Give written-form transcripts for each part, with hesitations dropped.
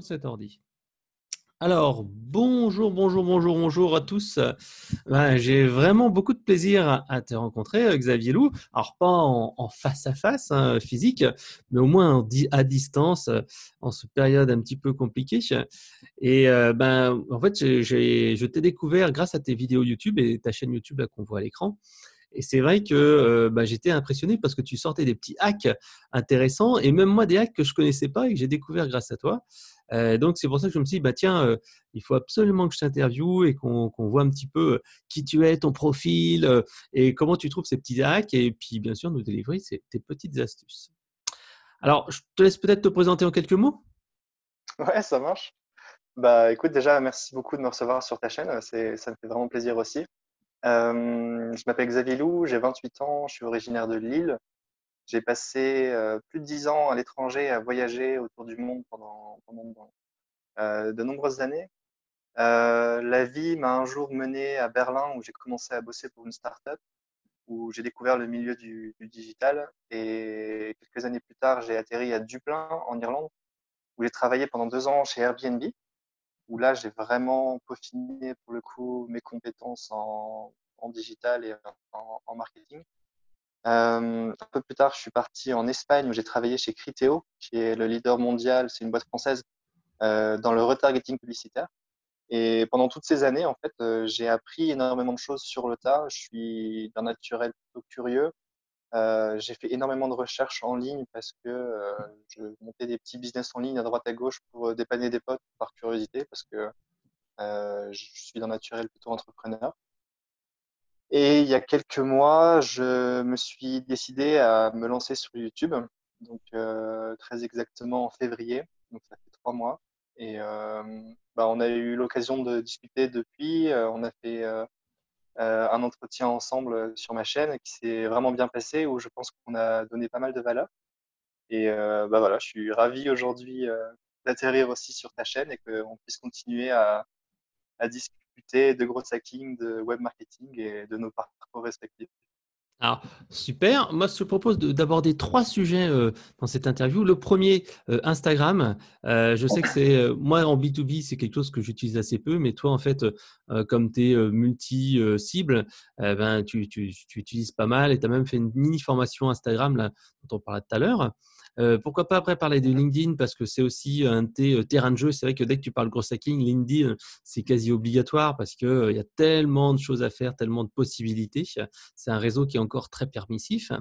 sur cet ordi. Alors, bonjour à tous. J'ai vraiment beaucoup de plaisir à te rencontrer, Xavier Loup. Alors, pas en face à face, hein, physique, mais au moins à distance, en cette période un petit peu compliquée. Et en fait, je t'ai découvert grâce à tes vidéos YouTube et ta chaîne YouTube là qu'on voit à l'écran. Et c'est vrai que j'étais impressionné parce que tu sortais des petits hacks intéressants et même moi des hacks que je connaissais pas et que j'ai découvert grâce à toi. Donc c'est pour ça que je me suis dit, bah tiens, il faut absolument que je t'interviewe et qu'on voit un petit peu qui tu es, ton profil et comment tu trouves ces petits hacks et puis bien sûr nous délivrer tes petites astuces. Alors, je te laisse peut-être te présenter en quelques mots. Ouais, ça marche. Bah, écoute, déjà, merci beaucoup de me recevoir sur ta chaîne. Ça me fait vraiment plaisir aussi. Je m'appelle Xavier Lou, j'ai 28 ans, je suis originaire de Lille. J'ai passé plus de 10 ans à l'étranger à voyager autour du monde pendant de nombreuses années. La vie m'a un jour mené à Berlin où j'ai commencé à bosser pour une start-up, où j'ai découvert le milieu du digital. Et quelques années plus tard, j'ai atterri à Dublin, en Irlande, où j'ai travaillé pendant 2 ans chez Airbnb, où là, j'ai vraiment peaufiné pour le coup mes compétences en digital et en marketing. Un peu plus tard, je suis parti en Espagne où j'ai travaillé chez Criteo, qui est le leader mondial, c'est une boîte française dans le retargeting publicitaire. Et pendant toutes ces années, en fait, j'ai appris énormément de choses sur le tas. Je suis d'un naturel plutôt curieux. J'ai fait énormément de recherches en ligne parce que je montais des petits business en ligne à droite à gauche pour dépanner des potes par curiosité, parce que je suis d'un naturel plutôt entrepreneur. Et il y a quelques mois, je me suis décidé à me lancer sur YouTube, donc très exactement en février, donc ça fait 3 mois. Et on a eu l'occasion de discuter depuis. On a fait un entretien ensemble sur ma chaîne qui s'est vraiment bien passé, où je pense qu'on a donné pas mal de valeur. Et voilà, je suis ravi aujourd'hui d'atterrir aussi sur ta chaîne et qu'on puisse continuer à discuter de growth hacking, de web marketing et de nos parcours respectifs. Alors, super. Moi, je te propose d'aborder trois sujets dans cette interview. Le premier, Instagram. Je sais que moi, en B2B, c'est quelque chose que j'utilise assez peu, mais toi, en fait, comme tu es multi-cible, tu utilises pas mal et tu as même fait une mini formation Instagram là, dont on parlait tout à l'heure. Pourquoi pas après parler de LinkedIn parce que c'est aussi un de tes terrains de jeu. C'est vrai que dès que tu parles gros hacking, LinkedIn, c'est quasi obligatoire parce qu'il y a tellement de choses à faire, tellement de possibilités. C'est un réseau qui est encore très permissif.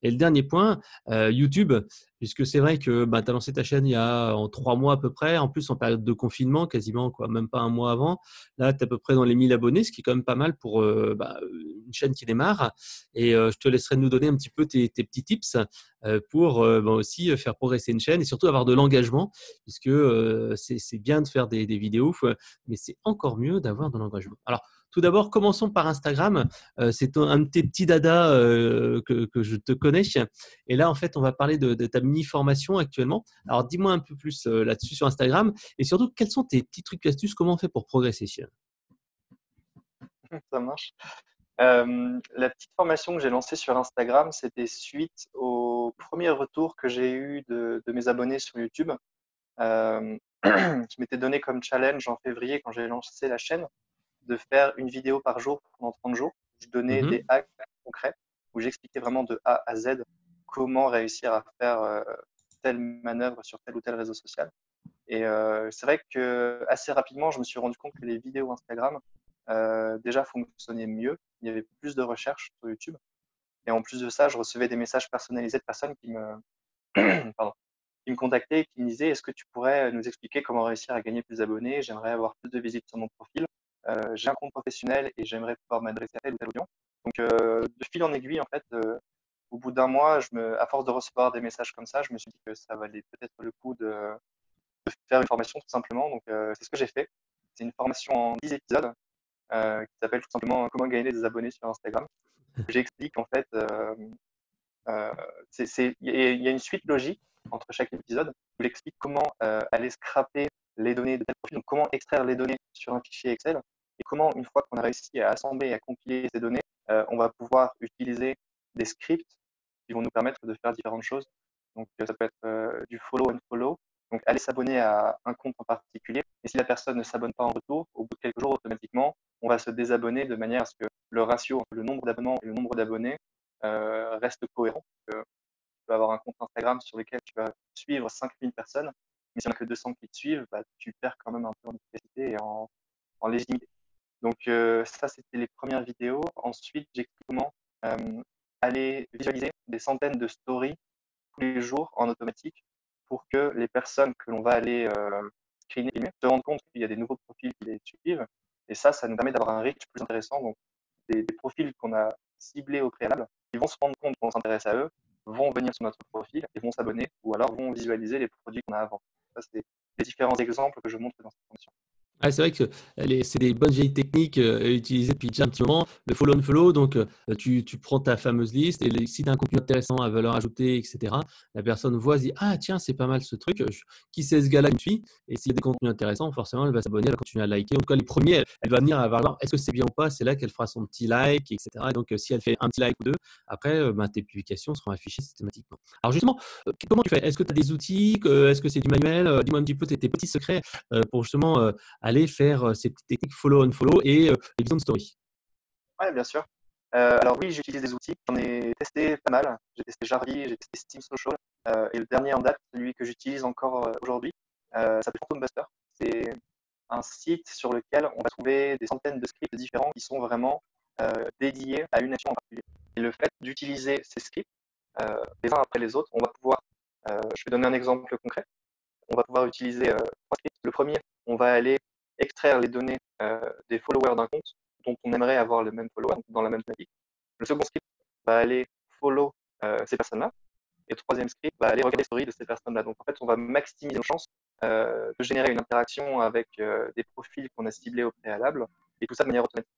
Et le dernier point, YouTube, puisque c'est vrai que tu as lancé ta chaîne il y a en 3 mois à peu près, en plus en période de confinement, quasiment quoi, même pas un mois avant. Là, tu es à peu près dans les 1000 abonnés, ce qui est quand même pas mal pour une chaîne qui démarre. Et je te laisserai nous donner un petit peu tes petits tips pour aussi faire progresser une chaîne et surtout avoir de l'engagement, puisque c'est bien de faire des vidéos, mais c'est encore mieux d'avoir de l'engagement. Alors, tout d'abord, commençons par Instagram. C'est un de tes petits dadas que je te connais. Et là, en fait, on va parler de ta mini-formation actuellement. Alors, dis-moi un peu plus là-dessus sur Instagram. Et surtout, quels sont tes petits trucs et astuces? Comment on fait pour progresser? Ça marche. La petite formation que j'ai lancée sur Instagram, c'était suite au premier retour que j'ai eu de mes abonnés sur YouTube. Je m'étais donné comme challenge en février, quand j'ai lancé la chaîne, de faire une vidéo par jour pendant 30 jours. Je donnais des Mhm. hacks concrets où j'expliquais vraiment de A à Z comment réussir à faire telle manœuvre sur tel ou tel réseau social. Et c'est vrai que assez rapidement, je me suis rendu compte que les vidéos Instagram déjà fonctionnaient mieux. Il y avait plus de recherches sur YouTube. Et en plus de ça, je recevais des messages personnalisés de personnes pardon, qui me contactaient et qui me disaient: est-ce que tu pourrais nous expliquer comment réussir à gagner plus d'abonnés? J'aimerais avoir plus de visites sur mon profil. J'ai un compte professionnel et j'aimerais pouvoir m'adresser à tel ou tel audience. Donc, de fil en aiguille, en fait, au bout d'un mois, à force de recevoir des messages comme ça, je me suis dit que ça valait peut-être le coup de faire une formation tout simplement. Donc, c'est ce que j'ai fait. C'est une formation en 10 épisodes qui s'appelle tout simplement Comment gagner des abonnés sur Instagram. J'explique en fait, euh, il y a une suite logique entre chaque épisode où j'explique comment aller scraper les données de tel profil, donc comment extraire les données sur un fichier Excel et comment, une fois qu'on a réussi à assembler et à compiler ces données, on va pouvoir utiliser des scripts qui vont nous permettre de faire différentes choses. Donc, ça peut être du follow and follow, Donc, aller s'abonner à un compte en particulier. Et si la personne ne s'abonne pas en retour, au bout de quelques jours, automatiquement, on va se désabonner de manière à ce que le ratio entre le nombre d'abonnements et le nombre d'abonnés reste cohérent. Tu peux avoir un compte Instagram sur lequel tu vas suivre 5000 personnes, mais s'il n'y en a que 200 qui te suivent, bah, tu perds quand même un peu en efficacité et en légitimité. Donc, ça, c'était les premières vidéos. Ensuite, j'explique comment aller visualiser des centaines de stories tous les jours en automatique pour que les personnes que l'on va aller screener se rendent compte qu'il y a des nouveaux profils qui les suivent. Et ça nous permet d'avoir un reach plus intéressant. Donc, des profils qu'on a ciblés au préalable, ils vont se rendre compte qu'on s'intéresse à eux, vont venir sur notre profil et vont s'abonner ou alors vont visualiser les produits qu'on a avant. Ça, c'est les différents exemples que je montre dans cette formation. Ah, c'est vrai que c'est des bonnes vieilles techniques utilisées depuis déjà un petit moment. Le follow and follow, donc tu prends ta fameuse liste et si tu as un contenu intéressant à valeur ajoutée, etc., la personne voit, se dit ah tiens, c'est pas mal ce truc, qui c'est ce gars-là qui me suit? Et s'il y a des contenus intéressants, forcément, elle va s'abonner, elle va continuer à liker. En tout cas, les premiers, elle va venir, elle va voir est-ce que c'est bien ou pas. C'est là qu'elle fera son petit like, etc. Et donc, si elle fait un petit like ou deux, après, tes publications seront affichées systématiquement. Alors justement, comment tu fais? Est-ce que tu as des outils? Est-ce que c'est du manuel? Dis-moi un petit peu tes petits secrets pour justement aller faire ces petites techniques follow and follow et les visions de story. Oui, bien sûr. Alors oui, j'utilise des outils. J'en ai testé pas mal. J'ai testé Jarvis, j'ai testé Steam Social. Et le dernier en date, celui que j'utilise encore aujourd'hui, s'appelle Phantom Buster. C'est un site sur lequel on va trouver des centaines de scripts différents qui sont vraiment dédiés à une action en particulier. Et le fait d'utiliser ces scripts les uns après les autres, on va pouvoir, je vais donner un exemple concret, on va pouvoir utiliser trois scripts. Le premier, on va aller extraire les données des followers d'un compte dont on aimerait avoir le même follower dans la même thématique. Le second script va aller follow ces personnes-là. Et le troisième script va aller regarder les stories de ces personnes-là. Donc en fait, on va maximiser nos chances de générer une interaction avec des profils qu'on a ciblés au préalable, et tout ça de manière automatique.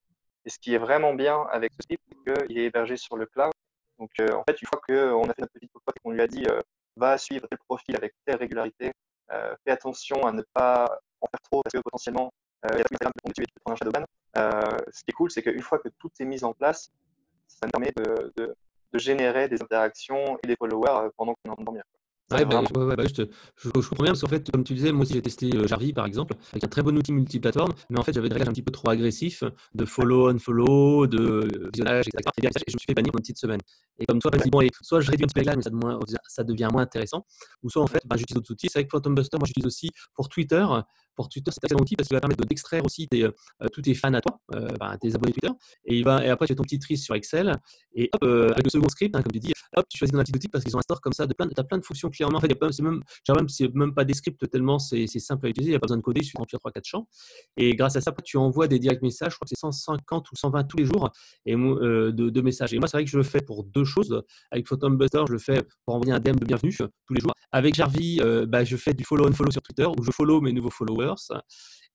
Et ce qui est vraiment bien avec ce script, c'est qu'il est hébergé sur le cloud. Donc en fait, une fois qu'on a fait notre petite popote et qu'on lui a dit va suivre tel profil avec telle régularité, fais attention à ne pas en faire trop parce que potentiellement il y a des Instagram qui tombent dessus et tu peux prendre un shadowban. Ce qui est cool, c'est qu'une fois que tout est mis en place, ça nous permet de générer des interactions et des followers pendant qu'on est en train de dormir. Ça, Ouais, c'est bah, vraiment. je comprends bien parce qu'en fait, comme tu disais, moi aussi j'ai testé Jarvis par exemple, avec un très bon outil multiplateforme, mais en fait j'avais des réglages un petit peu trop agressifs de follow, unfollow, de visionnage, etc. Et je me suis fait bannir en une petite semaine. Et comme toi, je me dis, bon, allez, soit je réduis un petit peu les réglages, mais ça devient moins intéressant, ou soit en fait, j'utilise d'autres outils. C'est vrai que Phantom Buster, moi j'utilise aussi pour Twitter. Pour Twitter, c'est un excellent outil parce qu'il va permettre d'extraire aussi tous tes fans à toi, tes abonnés Twitter, et après tu fais ton petit tri sur Excel, et hop, avec le second script, comme tu dis, hop, tu choisis dans un petit outil parce qu'ils ont un store comme ça tu as plein de fonctions clés en main. En fait, c'est même pas des scripts tellement c'est simple à utiliser. Il n'y a pas besoin de coder, il suffit de remplir 3-4 champs. Et grâce à ça, tu envoies des direct messages. Je crois que c'est 150 ou 120 tous les jours de messages. Et moi, c'est vrai que je le fais pour deux choses. Avec Phantom Buster, je le fais pour envoyer un DM de bienvenue tous les jours. Avec Jarvis, je fais du follow and follow sur Twitter où je follow mes nouveaux followers.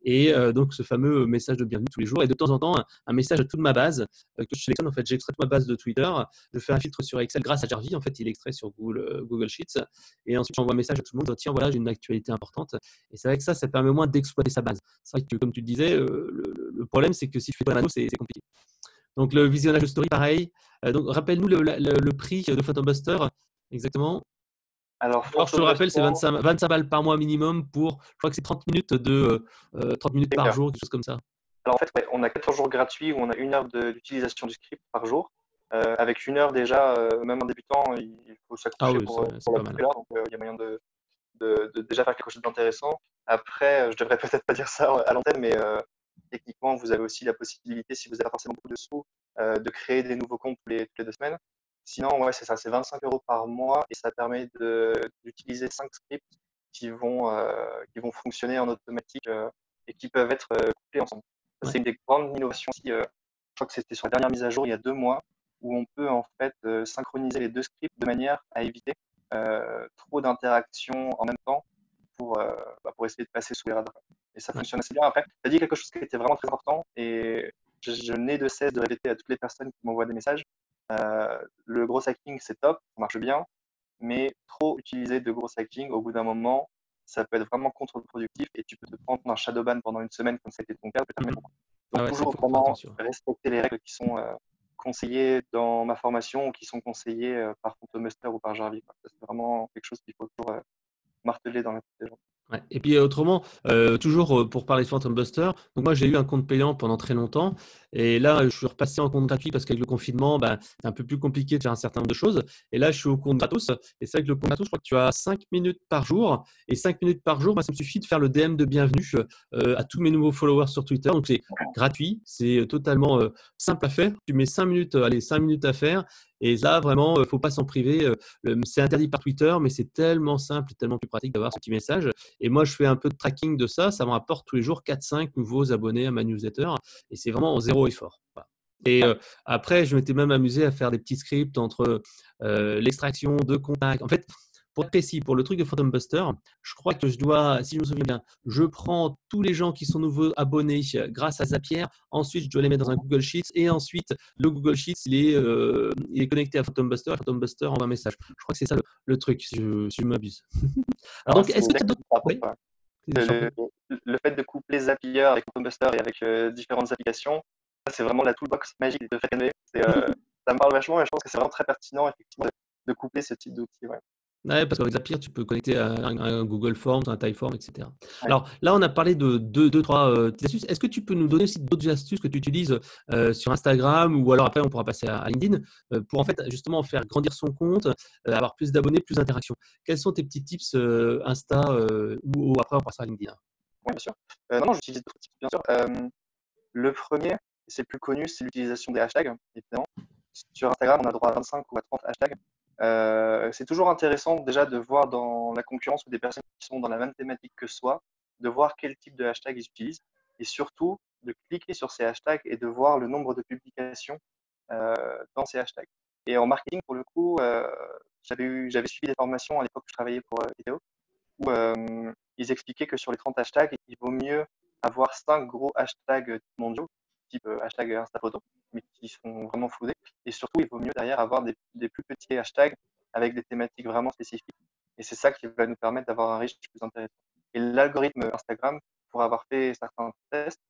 Et donc, ce fameux message de bienvenue tous les jours. Et de temps en temps, un message à toute ma base que je sélectionne. En fait, j'extrais toute ma base de Twitter. Je fais un filtre sur Excel grâce à Jarvis. En fait, il est extrait sur Google Sheets. Et ensuite, j'envoie un message à tout le monde. Tiens, voilà, j'ai une actualité importante. Et c'est vrai que ça permet au moins d'exploiter sa base. C'est vrai que, comme tu le disais, le problème, c'est que si tu fais pas la mano, c'est compliqué. Donc, le visionnage de story, pareil. Donc, rappelle-nous le prix de Phantombuster, exactement. Alors, Alors, je te le rappelle, c'est Phantombuster, 25 balles par mois minimum pour, je crois que c'est 30 minutes, 30 minutes par jour, quelque chose comme ça. alors en fait, ouais, on a 14 jours gratuits où on a une heure d'utilisation du script par jour. Avec une heure déjà, même en débutant, il faut Ah s'accrocher oui, c'est pour la pas mal. boucle là. Donc il y a moyen de déjà faire quelque chose d'intéressant. Après, je devrais peut-être pas dire ça à l'antenne, mais techniquement, vous avez aussi la possibilité, si vous avez forcément beaucoup de sous, de créer des nouveaux comptes toutes les 2 semaines. Sinon, ouais, c'est ça, c'est 25 € par mois et ça permet d'utiliser 5 scripts qui vont fonctionner en automatique et qui peuvent être couplés ensemble. Ça, Ouais. c'est une des grandes innovations aussi. Je crois que c'était sur la dernière mise à jour il y a 2 mois où on peut en fait synchroniser les deux scripts de manière à éviter trop d'interactions en même temps pour essayer de passer sous les radars. Et ça Ouais. fonctionne assez bien. Après, tu as dit quelque chose qui était vraiment très important et je n'ai de cesse de répéter à toutes les personnes qui m'envoient des messages. Le gros hacking, c'est top, ça marche bien, mais trop utiliser de gros hacking, au bout d'un moment, ça peut être vraiment contre-productif et tu peux te prendre un shadowban pendant une semaine, comme ça a été ton cas, peut Mhm. terminer ton compte. Ah Donc, ouais, ça, il toujours faut faire vraiment attention. respecter les règles qui sont conseillées dans ma formation ou qui sont conseillées par Phantom Master ou par Jarvis. Ça, c'est vraiment quelque chose qu'il faut toujours marteler dans la tête des gens. Ouais. Et puis autrement, toujours pour parler de Phantom Buster, donc moi j'ai eu un compte payant pendant très longtemps et là je suis repassé en compte gratuit parce qu'avec le confinement, bah, c'est un peu plus compliqué de faire un certain nombre de choses. Et là je suis au compte gratos et c'est vrai que le compte gratos, je crois que tu as 5 minutes par jour et 5 minutes par jour, bah, ça me suffit de faire le DM de bienvenue à tous mes nouveaux followers sur Twitter. Donc c'est gratuit, c'est totalement simple à faire. Tu mets 5 minutes, allez 5 minutes à faire et là vraiment, faut pas s'en priver. C'est interdit par Twitter, mais c'est tellement simple et tellement plus pratique d'avoir ce petit message. Et moi, je fais un peu de tracking de ça. Ça me rapporte tous les jours 4-5 nouveaux abonnés à ma newsletter. Et c'est vraiment en zéro effort. Voilà. Et Ouais. après, je m'étais même amusé à faire des petits scripts entre l'extraction de contacts. En fait, pour être précis, pour le truc de Phantom Buster, je crois que je dois, si je me souviens bien, je prends tous les gens qui sont nouveaux abonnés grâce à Zapier. Ensuite, je dois les mettre dans un Google Sheets. Et ensuite, le Google Sheets, il est connecté à Phantom Buster. Phantom Buster envoie un message. Je crois que c'est ça le truc, si je m'abuse. Alors Ouais, donc, c'est est-ce que bien tu as que d'autres… tu parles de Oui, ça. je t'en Le, prie. le fait de coupler Zapier avec Phantom Buster et avec différentes applications, ça, c'est vraiment la toolbox magique de FreeCanva. Ça me parle vachement et je pense que c'est vraiment très pertinent effectivement de coupler ce type d'outils. Ouais. Ouais, parce qu'avec Zapier, tu peux connecter à un Google Forms, un Typeform, etc. Ouais. Alors là, on a parlé de deux, trois petites astuces. Est-ce que tu peux nous donner aussi d'autres astuces que tu utilises sur Instagram ou alors après, on pourra passer à LinkedIn pour en fait justement faire grandir son compte, avoir plus d'abonnés, plus d'interactions. Quels sont tes petits tips Insta ou après, on passera à LinkedIn? Oui, bien sûr. Non, non, j'utilise d'autres types, bien sûr. Le premier, et c'est le plus connu, c'est l'utilisation des hashtags, évidemment. Sur Instagram, on a le droit à 25 ou à 30 hashtags. C'est toujours intéressant déjà de voir dans la concurrence ou des personnes qui sont dans la même thématique que soi, de voir quel type de hashtag ils utilisent et surtout de cliquer sur ces hashtags et de voir le nombre de publications dans ces hashtags. Et en marketing, pour le coup, j'avais suivi des formations à l'époque où je travaillais pour Vidéo où ils expliquaient que sur les 30 hashtags, il vaut mieux avoir 5 gros hashtags mondiaux, type hashtag Instaphoto, mais qui sont vraiment floudés. Et surtout, il vaut mieux derrière avoir des plus petits hashtags avec des thématiques vraiment spécifiques. Et c'est ça qui va nous permettre d'avoir un reach plus intéressant. Et l'algorithme Instagram, pour avoir fait certains tests,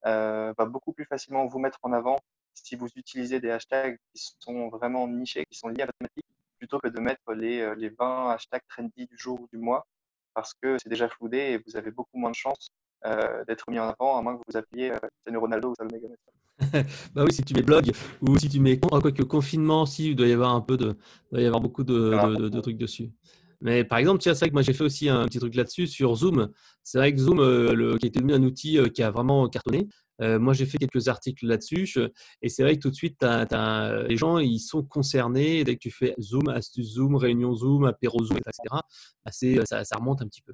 va beaucoup plus facilement vous mettre en avant si vous utilisez des hashtags qui sont vraiment nichés, qui sont liés à la thématique, plutôt que de mettre les 20 hashtags trendy du jour ou du mois, parce que c'est déjà floudé et vous avez beaucoup moins de chances d'être mis en avant, à moins que vous appeliez Cristiano Ronaldo ou Salomé Gomez. Bah oui, si tu mets blog ou si tu mets quoique confinement, si il doit y avoir il doit y avoir beaucoup de trucs dessus. Mais par exemple, tiens, c'est vrai que moi j'ai fait aussi un petit truc là-dessus sur Zoom. C'est vrai que Zoom, qui était devenu un outil qui a vraiment cartonné. Moi, j'ai fait quelques articles là-dessus et c'est vrai que tout de suite, les gens ils sont concernés. Dès que tu fais Zoom, astuce Zoom, réunion Zoom, apéro Zoom, etc., bah, ça remonte un petit peu.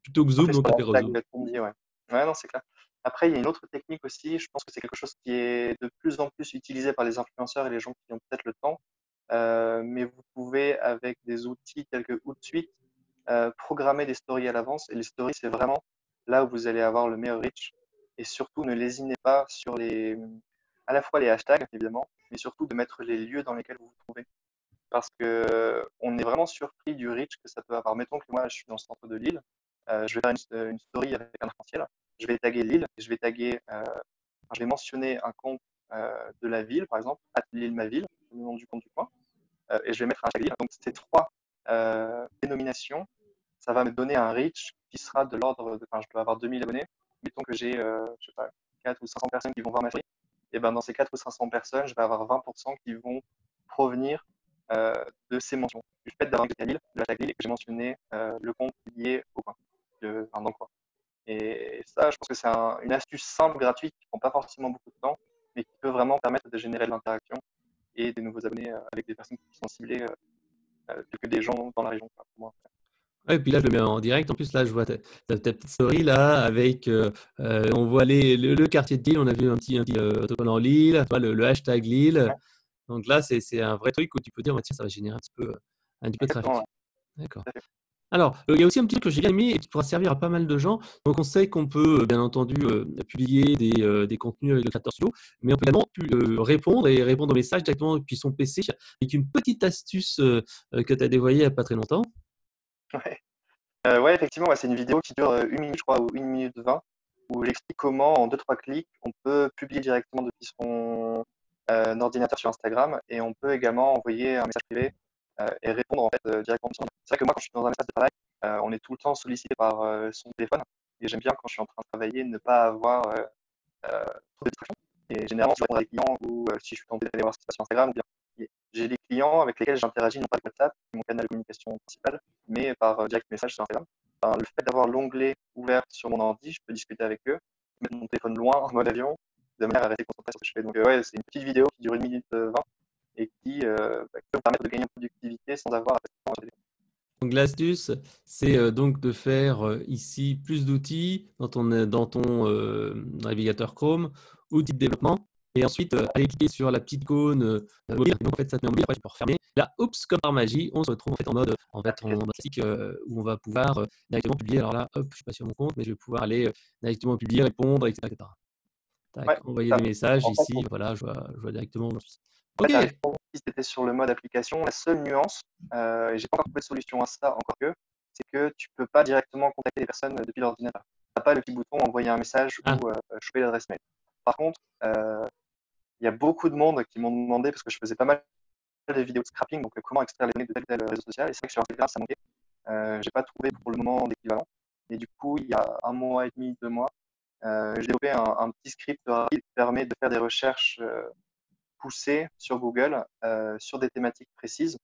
Plutôt que On Zoom, fait sur donc le apéro Zoom. hashtag trendy, ouais. Ouais, non, c'est clair. Après, il y a une autre technique aussi, je pense que c'est quelque chose qui est de plus en plus utilisé par les influenceurs et les gens qui ont peut-être le temps. Mais vous pouvez, avec des outils tels que Hootsuite, programmer des stories à l'avance. Et les stories, c'est vraiment là où vous allez avoir le meilleur reach. Et surtout, ne lésinez pas sur à la fois les hashtags, évidemment, mais surtout de mettre les lieux dans lesquels vous vous trouvez. Parce que on est vraiment surpris du reach que ça peut avoir. Mettons que moi, je suis dans le centre de Lille, je vais faire une story avec un arc-en-ciel, je vais taguer Lille, je vais mentionner un compte de la ville, par exemple, Lille ma ville, le nom du compte du coin, et je vais mettre un hashtag Lille. Donc ces trois dénominations, ça va me donner un reach qui sera de l'ordre de, enfin, je dois avoir 2000 abonnés. Mettons que j'ai, je sais pas, 4 ou 500 personnes qui vont voir ma story. Et ben dans ces 4 ou 500 personnes, je vais avoir 20% qui vont provenir euh, de ces mentions. Du fait d'avoir cliqué à Lille, de la tag Lille, et que j'ai mentionné le compte lié au coin, enfin, dans le coin. Et ça, je pense que c'est une astuce simple, gratuite, qui ne prend pas forcément beaucoup de temps, mais qui peut vraiment permettre de générer de l'interaction et des nouveaux abonnés avec des personnes qui sont ciblées, que des gens dans la région. Pour moi. Ouais, et puis là, je le mets en direct. En plus, là, je vois ta petite story là avec, on voit le quartier de Lille. On a vu un petit autocollant Lille, tu vois, le hashtag Lille. Ouais, Donc là, c'est un vrai truc où tu peux dire, bah, tiens, ça va générer un petit peu de exactement. Ouais. trafic. D'accord. Tout à fait. Alors, il y a aussi un petit truc que j'ai bien aimé et qui pourra servir à pas mal de gens. Donc, on sait qu'on peut, bien entendu, publier des contenus avec le Creator Studio, mais on peut également répondre aux messages directement depuis son PC avec une petite astuce que tu as dévoilée il n'y a pas très longtemps. Ouais. Ouais, effectivement, ouais, c'est une vidéo qui dure 1 minute, je crois, ou 1 minute 20, où j'explique comment, en 2-3 clics, on peut publier directement depuis son ordinateur sur Instagram et on peut également envoyer un message privé et répondre en fait directement. C'est vrai que moi, quand je suis dans un espace de travail, on est tout le temps sollicité par son téléphone. Et j'aime bien quand je suis en train de travailler ne pas avoir trop de distractions. Et généralement, je réponds à des clients ou si je suis tenté d'aller voir ce qui se passe sur Instagram, ou bien j'ai des clients avec lesquels j'interagis non pas avec WhatsApp, qui est mon canal de communication principal, mais par direct message sur Instagram. Enfin, le fait d'avoir l'onglet ouvert sur mon ordi, je peux discuter avec eux, mettre mon téléphone loin en mode avion, de manière à rester concentré sur ce que je fais. Donc ouais, c'est une petite vidéo qui dure 1 minute 20 et qui peut me permettre de gagner en productivité sans avoir à faire. Donc l'astuce, c'est donc de faire ici plus d'outils dans ton navigateur Chrome, outils de développement, et ensuite aller cliquer sur la petite icône mobile. Et donc, en fait, ça te met en mobile, après tu peux refermer. Là, oups, comme par magie, on se retrouve en fait en mode classique où on va pouvoir directement publier. Alors là, hop, je suis pas sur mon compte, mais je vais pouvoir aller directement publier, répondre, etc., etc. Tac, Ouais, c'est envoyer ça. des messages En fait, ici. Voilà, je vois directement où j'en suis. En Ok. fait, ça répond si c'était sur le mode application. La seule nuance, et j'ai pas encore trouvé de solution à ça encore que, c'est que tu peux pas directement contacter les personnes depuis l'ordinateur. Tu n'as pas le petit bouton envoyer un message Ah, ou choper l'adresse mail. Par contre, il y a beaucoup de monde qui m'ont demandé, parce que je faisais pas mal de vidéos de scrapping, donc comment extraire les données de tel réseau social. Et c'est vrai que sur Instagram, ça manquait. J'ai pas trouvé pour le moment d'équivalent. Et du coup, il y a 1 mois et demi, 2 mois, j'ai développé un petit script rapide qui permet de faire des recherches poussées sur Google sur des thématiques précises.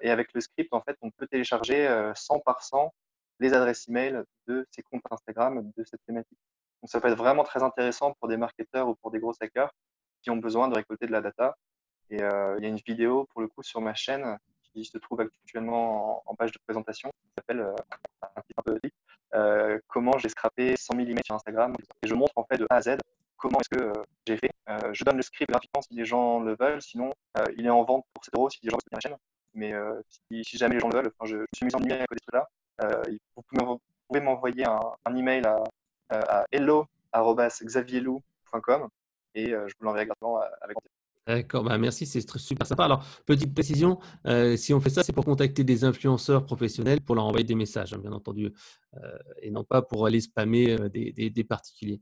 Et avec le script, en fait, on peut télécharger 100 par 100 les adresses email de ces comptes Instagram de cette thématique. Donc, ça peut être vraiment très intéressant pour des marketeurs ou pour des gros hackers qui ont besoin de récolter de la data. Et il y a une vidéo, pour le coup, sur ma chaîne qui se trouve actuellement en page de présentation, qui s'appelle un petit peu comment j'ai scrappé 100 000 emails sur Instagram. Et je montre en fait de A à Z comment est-ce que j'ai fait. Je donne le script gratuitement si les gens le veulent. Sinon, il est en vente pour 7 € si les gens veulent soutenir la chaîne. Mais si jamais les gens le veulent, enfin, je me suis mis en email à côté de cela. Vous pouvez m'envoyer un email à hello@xavierlou.com et je vous l'enverrai gratuitement avec plaisir. d'accord, bah merci, c'est super sympa. Alors, petite précision, si on fait ça, c'est pour contacter des influenceurs professionnels pour leur envoyer des messages, hein, bien entendu, et non pas pour aller spammer des particuliers.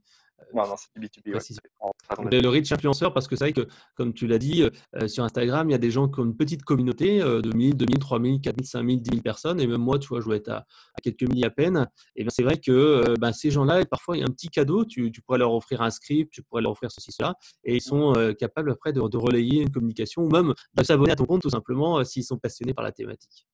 Non, non, c'est du B2B, ouais. Précision. Raison Donc, d'être. le reach influenceur, parce que c'est vrai que, comme tu l'as dit, sur Instagram, il y a des gens qui ont une petite communauté de 1000, 2000, 3000, 4000, 5000, 10 000 personnes. Et même moi, tu vois, je dois être à quelques milliers à peine. Et ben, c'est vrai que ces gens-là, parfois, il y a un petit cadeau. Tu pourrais leur offrir un script, tu pourrais leur offrir ceci, cela. Et ils sont capables après de relayer une communication ou même de s'abonner à ton compte tout simplement s'ils sont passionnés par la thématique.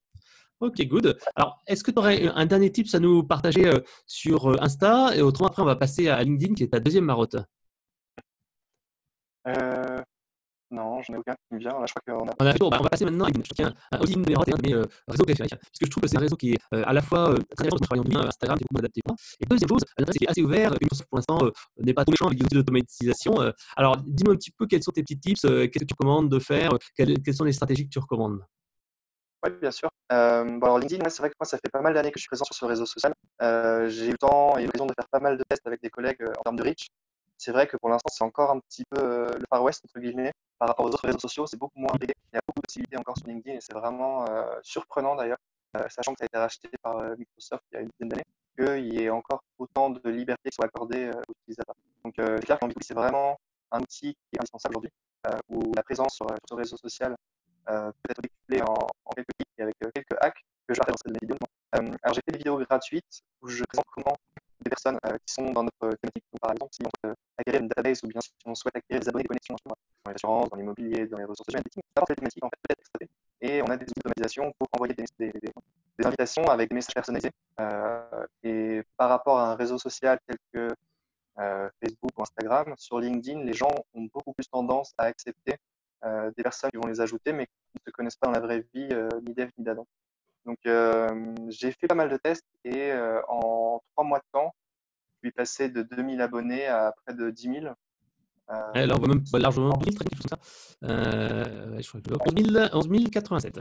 Ok, good. Alors, est-ce que tu aurais un dernier tips à nous partager sur Insta? Et autrement, après, on va passer à LinkedIn, qui est ta deuxième marotte. Euh, non, j'en ai aucun qui me vient. Là, je crois qu'on a. On a fait le tour. Bah, on va passer maintenant à LinkedIn. Je tiens à aussi numéro 1 de mes réseaux préférés. Parce que je trouve que c'est un réseau qui est à la fois très intéressant, je travaille en bien, Instagram, c'est beaucoup adapté. Et deuxième chose, c'est qu'il est assez ouvert. Microsoft, pour l'instant, n'est pas trop méchant avec les outils d'automatisation. Alors, dis-moi un petit peu quels sont tes petits tips, qu'est-ce que tu recommandes de faire, quelles sont les stratégies que tu recommandes? Oui, bien sûr. Bon, alors LinkedIn, ouais, c'est vrai que moi, ça fait pas mal d'années que je suis présent sur ce réseau social. J'ai eu le temps et l'occasion de faire pas mal de tests avec des collègues en termes de reach. C'est vrai que pour l'instant, c'est encore un petit peu le Far West, entre guillemets, par rapport aux autres réseaux sociaux. C'est beaucoup moins intégré. Il y a beaucoup de possibilités encore sur LinkedIn et c'est vraiment surprenant d'ailleurs, sachant que ça a été racheté par Microsoft il y a une dizaine d'années, qu'il y ait encore autant de liberté qui soit accordée aux utilisateurs. Donc, c'est clair qu'en B2B, c'est vraiment un outil qui est indispensable aujourd'hui, où la présence sur ce réseau social peut être décuplé en quelques clics et avec quelques hacks que je partage dans cette vidéo. Alors j'ai fait des vidéos gratuites où je présente comment des personnes qui sont dans notre thématique, donc, par exemple si on souhaite acquérir une database ou bien si on souhaite acquérir des abonnés de connexion dans l'assurance, dans l'immobilier, dans les ressources humaines, n'importe quelle thématique en fait peut être exploitée. Et on a des outils d'automatisation pour envoyer des invitations avec des messages personnalisés. Et par rapport à un réseau social tel que Facebook ou Instagram, sur LinkedIn, les gens ont beaucoup plus tendance à accepter des personnes qui vont les ajouter, mais qui ne se connaissent pas dans la vraie vie, ni d'Ève ni d'Adam. Donc, j'ai fait pas mal de tests et en 3 mois de temps, je suis passé de 2000 abonnés à près de 10 000. Ouais, là, on voit même largement 1000, quelque chose comme ça. Je crois que 11 087.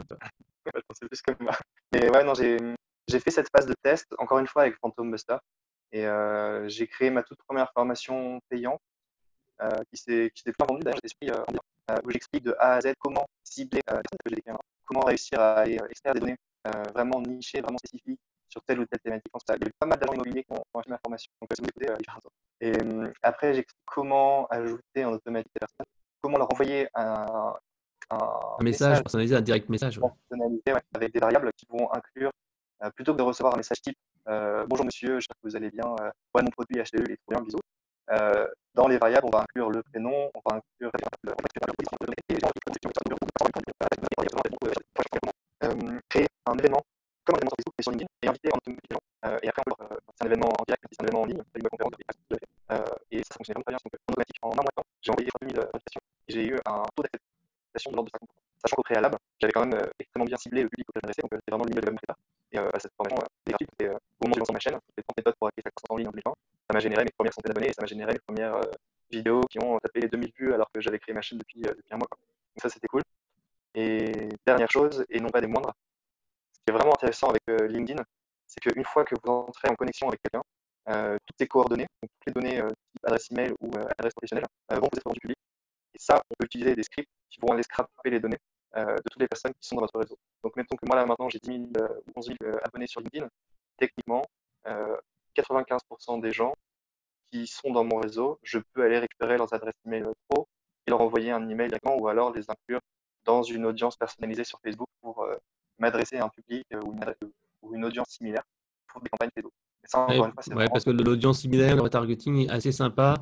C'est plus comme moi. Mais ouais, non, j'ai fait cette phase de test, encore une fois, avec Phantom Buster. Et j'ai créé ma toute première formation payante qui s'est bien vendue. D'ailleurs, j'ai où j'explique de A à Z comment cibler les personnes que j'ai décrites, comment réussir à aller extraire des données vraiment nichées, vraiment spécifiques sur telle ou telle thématique. Il y a eu pas mal d'agents immobiliers qui ont acheté ma formation. Donc, si vous écoutez, et après, j'explique comment ajouter en automatique des personnes, comment leur envoyer un Un message message personnalisé, un direct message. Ouais. personnalisé, ouais, avec des variables qui vont inclure, plutôt que de recevoir un message type bonjour monsieur, j'espère que vous allez bien, ouais, mon produit achetez-le, il est trop bien, bisous. Dans les variables, on va inclure le prénom, on va inclure créer un événement comme un événement sur Facebook et sur LinkedIn et inviter en automatique les gens. Et après, c'est un événement en direct, c'est un événement en ligne, c'est une conférence, et ça fonctionnait vraiment très bien. Donc, en automatique, en un mois de temps, j'ai envoyé 30 000 invitations et j'ai eu un taux d'acceptation de l'ordre de 50%. Sachant qu'au préalable, j'avais quand même extrêmement bien ciblé le public auquel j'adressais, donc c'était vraiment le milieu de la web. Et cette formation était gratuite. Et au moment où j'ai lancé ma chaîne, j'ai fait 30 méthodes pour acquérir sa croissance en ligne en 2020. Ça m'a généré mes premières centaines d'abonnés et ça m'a généré mes premières vidéos qui ont tapé les 2000 vues alors que j'avais créé ma chaîne depuis un mois, quoi. Donc ça, c'était cool. Et dernière chose, et non pas des moindres, ce qui est vraiment intéressant avec LinkedIn, c'est qu'une fois que vous entrez en connexion avec quelqu'un, toutes tes coordonnées, donc toutes les données type adresse email ou adresse professionnelle, vont vous être rendues publiques. Et ça, on peut utiliser des scripts qui vont aller scraper les données de toutes les personnes qui sont dans votre réseau. Donc, mettons que moi, là, maintenant, j'ai 10 000 ou 11 000 abonnés sur LinkedIn. Techniquement, 95% des gens qui sont dans mon réseau, je peux aller récupérer leurs adresses email pro et leur envoyer un email directement ou alors les inclure dans une audience personnalisée sur Facebook pour m'adresser à un public ou une audience similaire pour des campagnes Facebook. Et ça, encore une fois, c'est Ouais, vraiment parce que l'audience similaire, le retargeting est assez sympa.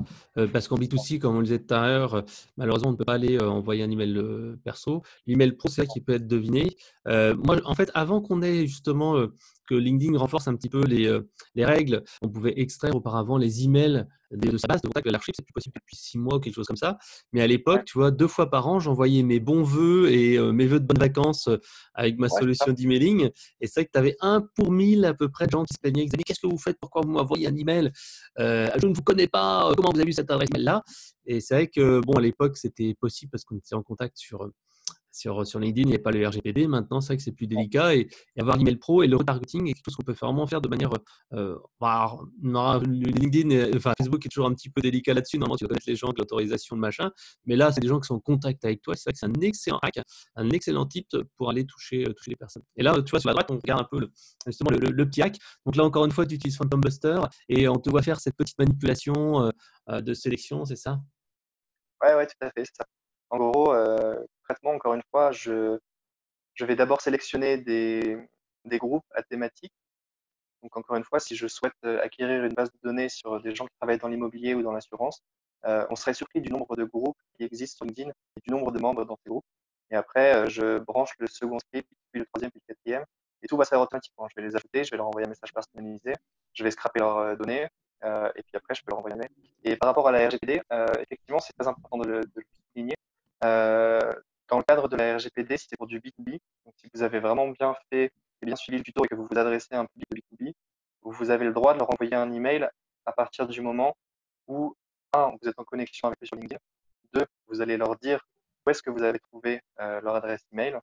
Parce qu'en B2C, comme on le disait tout à l'heure, malheureusement, on ne peut pas aller envoyer un email perso. L'email pro, c'est là qui peut être deviné. Moi, en fait, avant qu'on ait justement que LinkedIn renforce un petit peu les règles, on pouvait extraire auparavant les emails de sa base de contact de l'archive. C'est plus possible depuis 6 mois ou quelque chose comme ça. Mais à l'époque, ouais, tu vois, 2 fois par an, j'envoyais mes bons vœux et mes vœux de bonnes vacances avec ma ouais, c'est ça. solution d'emailing. Et c'est vrai que tu avais 1 pour 1000 à peu près de gens qui se plaignaient. Ils disaient, mais qu'est-ce que vous faites? Pourquoi vous m'envoyez un email? Je ne vous connais pas. Comment vous avez eu cette adresse email-là? Et c'est vrai que, bon, à l'époque, c'était possible parce qu'on était en contact sur LinkedIn, il n'y avait pas le RGPD. Maintenant, c'est vrai que c'est plus délicat. Et avoir l'email pro et le retargeting est quelque chose qu'on peut vraiment faire de manière. LinkedIn, enfin Facebook est toujours un petit peu délicat là-dessus. Normalement, tu dois connaître les gens, de l'autorisation, de machin. Mais là, c'est des gens qui sont en contact avec toi. C'est vrai que c'est un excellent hack, un excellent tip pour aller toucher les personnes. Et là, tu vois, sur la droite, on regarde un peu justement le petit hack. Donc là, encore une fois, tu utilises Phantom Buster et on te voit faire cette petite manipulation de sélection, c'est ça? Ouais, ouais, tout à fait, c'est ça. En gros, concrètement, encore une fois, je vais d'abord sélectionner des groupes à thématique. Donc, encore une fois, si je souhaite acquérir une base de données sur des gens qui travaillent dans l'immobilier ou dans l'assurance, on serait surpris du nombre de groupes qui existent sur LinkedIn et du nombre de membres dans ces groupes. Et après, je branche le second script, puis le troisième, puis le quatrième, et tout va se faire automatiquement. Je vais les ajouter, je vais leur envoyer un message personnalisé, je vais scraper leurs données, et puis après, je peux leur envoyer un mail. Et par rapport à la RGPD, effectivement, c'est très important de le souligner. Euh, Dans le cadre de la RGPD, si c'est pour du B2B, donc si vous avez vraiment bien fait et bien suivi le tuto et que vous vous adressez à un public de B2B, vous avez le droit de leur envoyer un email à partir du moment où, un, vous êtes en connexion avec eux sur LinkedIn, deux, vous allez leur dire où est-ce que vous avez trouvé leur adresse email,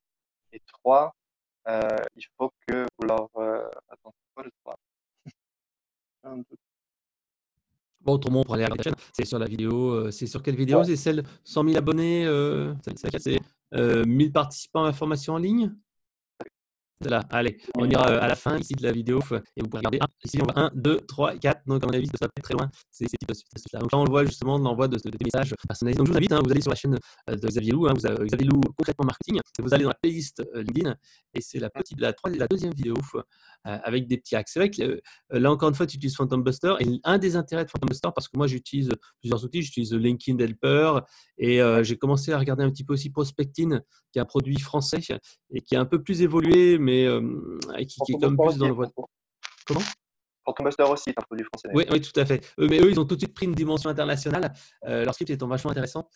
et trois, il faut que vous leur... attends, c'est quoi le trois? Un, deux, Bon, autrement, on pourrait aller regarder la chaîne. C'est sur la vidéo. C'est sur quelle vidéo? ouais, C'est celle 100 000 abonnés. C'est 1000 participants à la formation en ligne. Là, allez, on ira à la fin ici de la vidéo et vous pouvez regarder. Ah, ici, on voit 1, 2, 3, 4. Donc, à mon avis, ça va pas être très loin. C'est ces petites astuces-là. Donc, là, on le voit justement, l'envoi de des messages personnalisés. Donc, je vous invite, vous allez sur la chaîne de Xavier Lou, vous avez Xavier Lou concrètement marketing. Et vous allez dans la playlist LinkedIn et c'est la deuxième vidéo avec des petits hacks. C'est vrai que là, encore une fois, tu utilises Phantom Buster. Et un des intérêts de Phantom Buster, parce que moi, j'utilise plusieurs outils. J'utilise LinkedIn Helper et ouais. j'ai commencé à regarder un petit peu aussi Prospectin, qui est un produit français et qui est un peu plus évolué, mais qui est Phantom quand même Buster plus aussi dans le est voie. français. Comment? Phantom Buster aussi est un produit français Oui, d'ailleurs. oui, tout à fait. Mais eux, ils ont tout de suite pris une dimension internationale. Leur script étant vachement intéressant.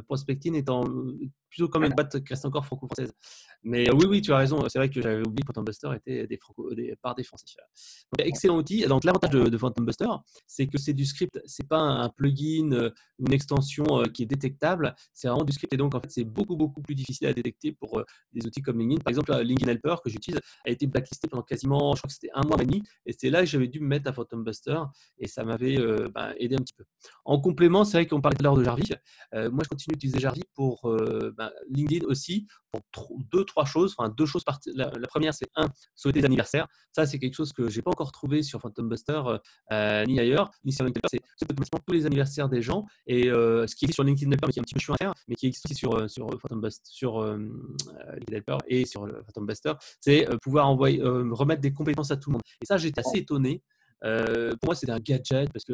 Prospecting étant plutôt comme une boîte qui reste encore franco-française. Mais oui, oui, tu as raison. C'est vrai que j'avais oublié que Phantom Buster était par des Français. Donc, excellent outil. Donc, l'avantage de Phantom Buster, c'est que c'est du script. C'est pas un plugin, une extension qui est détectable. C'est vraiment du script. Et donc, en fait, c'est beaucoup, beaucoup plus difficile à détecter pour des outils comme LinkedIn. Par exemple, LinkedIn Helper que j'utilise a été blacklisté pendant quasiment, je crois que c'était un mois et demi. Et c'est là que j'avais dû me mettre à Phantom Buster et ça m'avait aidé un petit peu. En complément, c'est vrai qu'on parlait tout à l'heure de Jarvis. Moi, je continue d'utiliser Jarvis pour LinkedIn aussi, pour deux, trois choses. Enfin, deux choses. La première, c'est souhaiter des anniversaires. Ça, c'est quelque chose que je n'ai pas encore trouvé sur Phantom Buster ni ailleurs, ni sur LinkedIn. C'est automatiquement tous les anniversaires des gens. Et ce qui existe sur LinkedIn Helper, mais qui est un petit peu chiant à faire, mais qui existe aussi sur Phantom Buster, sur LinkedIn Helper et sur le Phantom Buster, c'est pouvoir remettre des compétences à tout le monde. Et ça, j'étais assez étonné. Pour moi, c'était un gadget parce que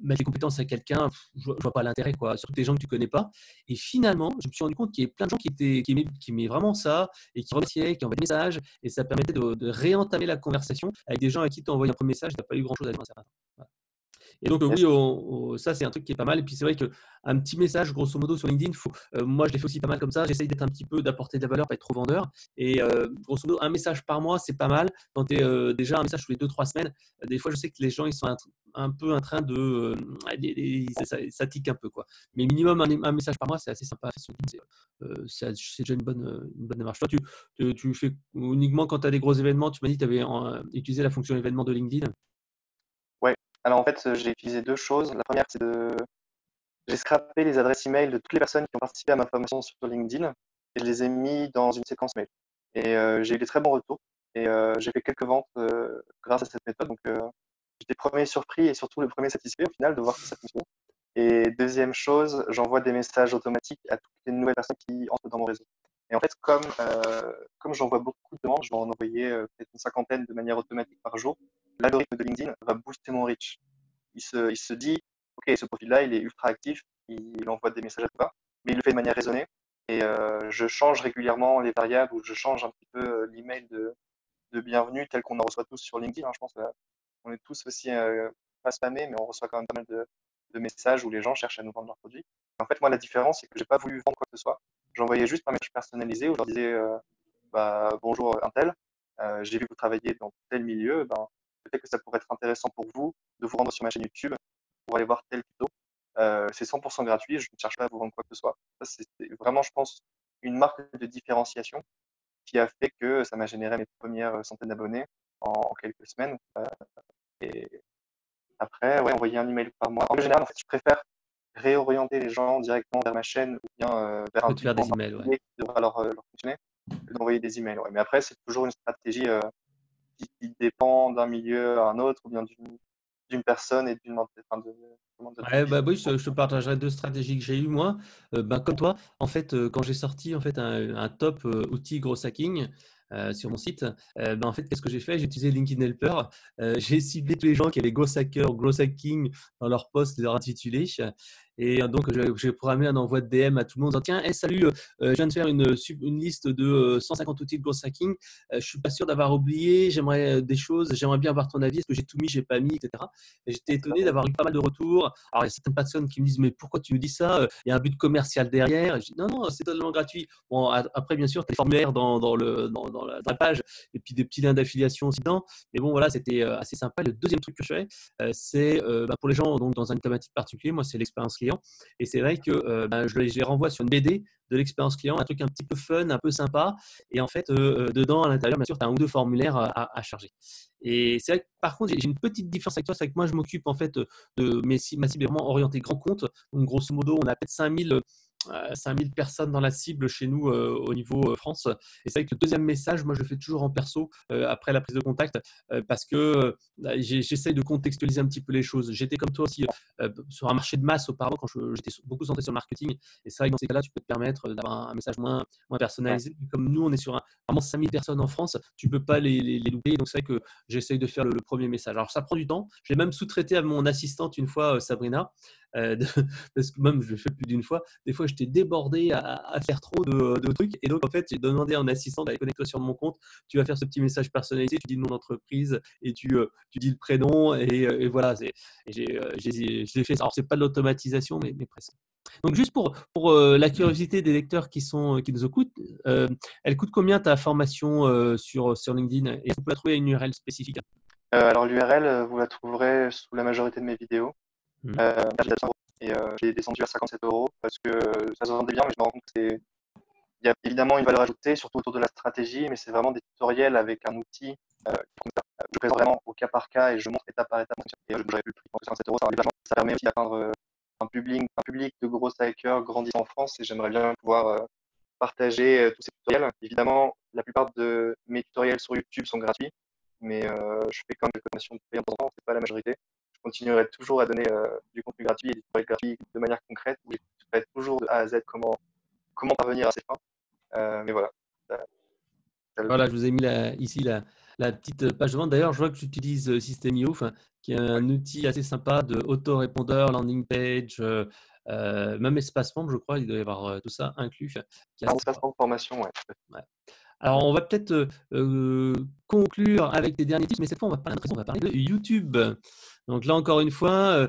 mettre les compétences à quelqu'un, je vois pas l'intérêt, quoi. Surtout des gens que tu connais pas. Et finalement, je me suis rendu compte qu'il y avait plein de gens qui aimaient vraiment ça et qui remerciaient, qui envoyaient des messages. Et ça permettait de réentamer la conversation avec des gens à qui tu as envoyé un premier message, tu n'as pas eu grand-chose à dire dans un certain temps. Voilà. Et donc, Yes. oui, ça, c'est un truc qui est pas mal. Et puis, c'est vrai qu'un petit message, grosso modo, sur LinkedIn, moi, je l'ai fait aussi pas mal comme ça. J'essaye d'être un petit peu, d'apporter de la valeur, pas être trop vendeur. Et grosso modo, un message par mois, c'est pas mal. Quand tu es déjà un message tous les 2-3 semaines, des fois, je sais que les gens, ils sont un peu en train de. Ça tique un peu, quoi. Mais minimum, un message par mois, c'est assez sympa. C'est déjà une bonne démarche. Toi, tu fais uniquement quand tu as des gros événements. Tu m'as dit que tu avais utilisé la fonction événement de LinkedIn. Ouais. Alors en fait, j'ai utilisé deux choses. La première, j'ai scrappé les adresses email de toutes les personnes qui ont participé à ma formation sur LinkedIn et je les ai mis dans une séquence mail. Et j'ai eu des très bons retours et j'ai fait quelques ventes grâce à cette méthode. Donc j'étais premier surpris et surtout le premier satisfait au final de voir que ça fonctionnait. Et deuxième chose, j'envoie des messages automatiques à toutes les nouvelles personnes qui entrent dans mon réseau. Et en fait, comme j'envoie beaucoup de demandes, je vais en envoyer peut-être une cinquantaine de manière automatique par jour, l'algorithme de LinkedIn va booster mon reach. Il se dit, OK, ce profil-là, il est ultra actif, il envoie des messages à tout va, mais il le fait de manière raisonnée. Et je change régulièrement les variables ou je change un petit peu l'email de bienvenue tel qu'on en reçoit tous sur LinkedIn. Je pense qu'on est tous aussi pas spammés, mais on reçoit quand même pas mal de messages où les gens cherchent à nous vendre leurs produits. En fait, moi, la différence, c'est que j'ai pas voulu vendre quoi que ce soit. J'envoyais juste un message personnalisé où je leur disais bonjour un tel, j'ai vu que vous travaillez dans tel milieu, peut-être que ça pourrait être intéressant pour vous de vous rendre sur ma chaîne YouTube pour aller voir tel tuto. C'est 100% gratuit, je ne cherche pas à vous vendre quoi que ce soit. Ça, c'est vraiment, je pense, une marque de différenciation qui a fait que ça m'a généré mes premières centaines d'abonnés en quelques semaines. Et après, ouais, envoyer un email par mois. En général, en fait, je préfère réorienter les gens directement vers ma chaîne ou bien vers un De te faire tuto en des emails, ouais. particulier qui devra leur fonctionner que d'envoyer des emails. Ouais. Mais après, c'est toujours une stratégie qui dépend d'un milieu à un autre ou bien d'une personne et de Ouais, bah oui, vision. je te partagerai deux stratégies que j'ai eues moi. Comme toi, en fait, quand j'ai sorti en fait un top outil gros hacking sur mon site, en fait, qu'est-ce que j'ai fait? J'ai utilisé LinkedIn Helper. J'ai ciblé tous les gens qui avaient gros hacker ou gros hacking dans leur post, leur intitulé. Et donc, j'ai programmé un envoi de DM à tout le monde en disant, tiens, hey, salut, je viens de faire une liste de 150 outils de gros hacking. Je suis pas sûr d'avoir oublié. J'aimerais des choses. J'aimerais bien avoir ton avis. Est-ce que j'ai tout mis, j'ai pas mis, etc. Et j'étais étonné d'avoir eu pas mal de retours. Alors, il y a certaines personnes qui me disent, mais pourquoi tu nous dis ça? Il y a un but commercial derrière. Et je dis, non, non, c'est totalement gratuit. Bon, après, bien sûr, tu as les formulaires dans la page et puis des petits liens d'affiliation aussi dedans. Mais bon, voilà, c'était assez sympa. Le deuxième truc que je fais, c'est pour les gens donc, dans une thématique particulière, moi, c'est l'expérience client. Et c'est vrai que je les renvoie sur une BD de l'expérience client, un truc un petit peu fun, un peu sympa. Et en fait, dedans, à l'intérieur, bien sûr, tu as un ou deux formulaires à charger. Et c'est vrai que par contre, j'ai une petite différence avec toi, c'est que moi, je m'occupe en fait de ma cible est vraiment orientée grand compte. Donc, grosso modo, on a peut-être 5000 personnes dans la cible chez nous au niveau France. Et c'est vrai que le deuxième message, moi, je le fais toujours en perso après la prise de contact parce que j'essaye de contextualiser un petit peu les choses. J'étais comme toi aussi sur un marché de masse auparavant quand j'étais beaucoup centré sur le marketing. Et c'est vrai que dans ces cas-là, tu peux te permettre d'avoir un message moins Ouais. personnalisé. Comme nous, on est sur vraiment 5000 personnes en France, tu ne peux pas les louper. Donc, c'est vrai que j'essaye de faire le premier message. Alors, ça prend du temps. J'ai même sous-traité à mon assistante une fois, Sabrina, de, parce que même je l'ai fait plus d'une fois. Des fois, j'étais débordé à faire trop de trucs. Et donc, en fait, j'ai demandé à un assistant d'aller connecter sur mon compte. Tu vas faire ce petit message personnalisé, tu dis le nom d'entreprise et tu dis le prénom. Et voilà, je l'ai fait. Alors, c'est pas de l'automatisation, mais presque. Donc, juste pour la curiosité des lecteurs qui nous écoutent, elle coûte combien ta formation sur LinkedIn? Et vous pouvez la trouver à une URL spécifique? Alors l'URL, vous la trouverez sous la majorité de mes vidéos. Mhm. J'ai 100 € et j'ai descendu à 57 € parce que ça se vendait bien, mais je me rends compte que il y a évidemment une valeur ajoutée, surtout autour de la stratégie, mais c'est vraiment des tutoriels avec un outil. Je présente vraiment au cas par cas et je montre étape par étape. Et j'aurais pu le prix de 57 euros. Ça permet aussi d'atteindre un public de gros hackers grandissant en France et j'aimerais bien pouvoir partager tous ces tutoriels. Évidemment, la plupart de mes tutoriels sur YouTube sont gratuits, mais je fais quand même des formations payantes de temps en temps, c'est pas la majorité. Je continuerai toujours à donner du contenu gratuit et des tutoriels gratuits de manière concrète où j'expliquerai toujours de A à Z comment parvenir à ces fins. Mais voilà. Voilà, je vous ai mis ici la petite page de vente. D'ailleurs, je vois que tu utilises System.io, qui est un outil assez sympa de autorépondeur, landing page, même espace membre, je crois, il doit y avoir tout ça inclus. Qui est Un assez espace sympa. de formation, ouais. Ouais. Alors, on va peut-être conclure avec tes derniers tips, mais cette fois, on va parler de YouTube. Donc là, encore une fois,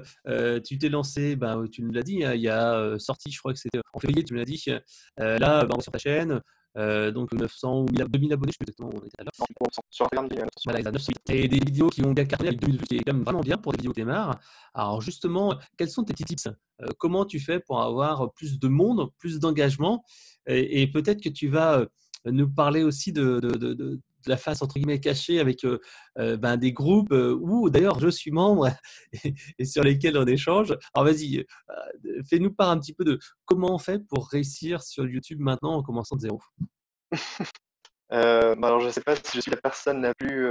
tu t'es lancé, tu nous l'as dit, hein, il y a sorti, je crois que c'était en février, tu me l'as dit. Là, on est sur ta chaîne, donc 900 ou 2000 abonnés, je sais plus exactement où on était là. Non, sur Instagram, il y a Voilà, il y a 900. Et des vidéos qui ont bien cartonné avec 2000 vues, qui est quand même vraiment bien pour des vidéos qui démarrent. Alors justement, quels sont tes petits tips? Comment tu fais pour avoir plus de monde, plus d'engagement? Et peut-être que tu vas nous parler aussi de la face entre guillemets cachée avec des groupes où d'ailleurs je suis membre et sur lesquels on échange. Alors vas-y, fais-nous part un petit peu de comment on fait pour réussir sur YouTube maintenant en commençant de zéro. Alors, je ne sais pas si je suis la personne la plus